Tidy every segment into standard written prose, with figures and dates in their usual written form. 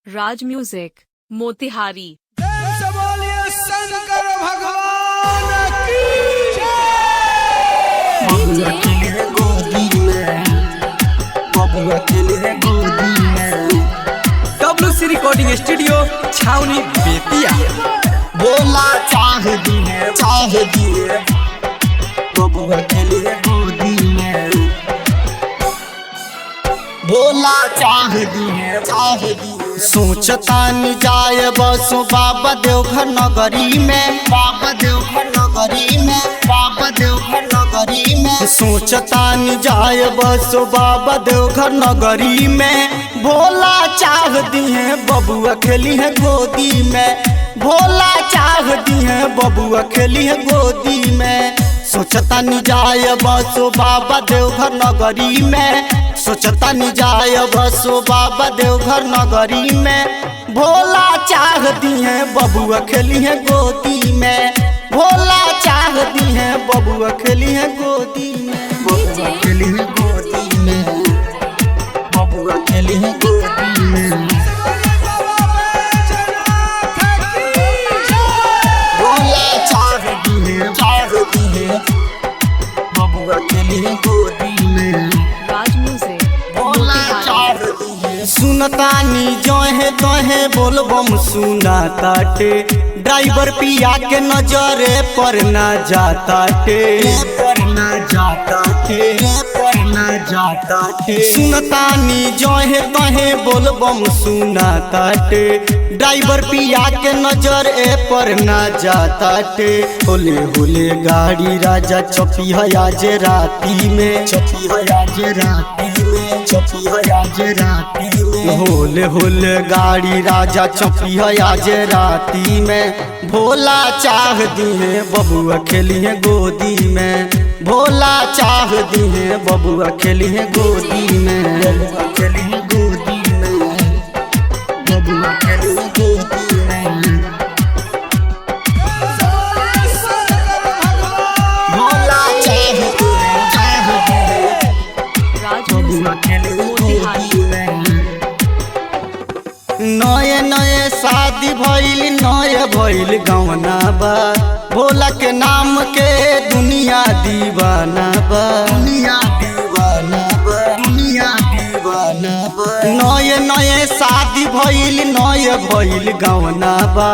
राज music Motihari. Shankar भगवान की WC recording studio छावनी बेतिया। बोला चाह दिए बबुआ के लिए गोदी में। बोला चाह दिए सोचता नि जाए बसो बाबा देवघर नगरी में, बाबा देवघर नगरी में, बाबा देवघर नगरी में। सोचता नि जाए बसो बाबा देवघर नगरी में। भोला चाह दिए बबुआ खेली है गोदी में, भोला चाह दिए बबुआ खेली है गोदी में। सोचता नि जाए बसो बाबा देवघर नगरी में, सोचता नि जाए बसो बाबा देवघर नगरी में। भोला चाह दिए बबुआ खेली है गोदी में, भोला चाह दिए बबुआ खेली है गोदी में, बबुआ खेली है गोदी में, बबुआ खेली है गोदी में। भोला चाह दिए बबुआ खेली है गोदी में। राज म्यूजिक मोतिहारी। सुनतानी जो है तो है बोलबम सुना ताटे, ड्राइवर पिया के नजरे पर ना जाता टे, पर ना जाता टे, पर ना जाता टे। सुनतानी जो है तो है बोलबम सुना ताटे, ड्राइवर पिया के नजर पर ना जाता टे। होले होले गाड़ी राजा चपी है आज राती में, चपी है आज राती में, चपी है आज राती में। होले होले गाड़ी राजा चपी है आज राती में। भोला चाह दिए बबुआ खेली है गोदी में, भोला चाह दिए बबुआ खेली है गोदी में, बबुआ खेली है गोदी में, बबुआ खेली है गोदी में। भोला चाह दिए राज बबुआ म्यूजिक खेली है मोतिहारी। गोदी में। नए नए शादी भइल गवना बा, भोला के नाम के दुनिया दीवाना बा, दुनिया दीवाना बा, दुनिया दीवाना बा। नए नए शादी भइल गवना बा,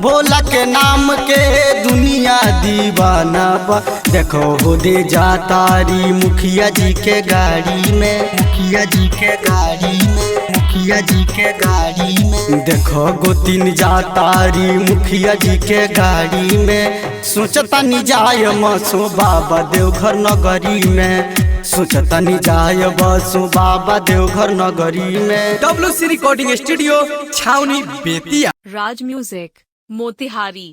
भोला के नाम के दुनिया दीवाना बा। देखो हो दे जातारी मुखिया जी के गाड़ी में, मुखिया जी के गाड़ी में, मुखिया जी के गाड़ी में। देखो गोतिन जातारी मुखिया जी के गाड़ी में। सोचता नि जाय मसो बाबा देवघर नगरी में, सोचता नि जाय बसो बाबा देवघर नगरी में। WC रिकॉर्डिंग स्टूडियो छावनी बेतिया। राज म्यूजिक मोतिहारी।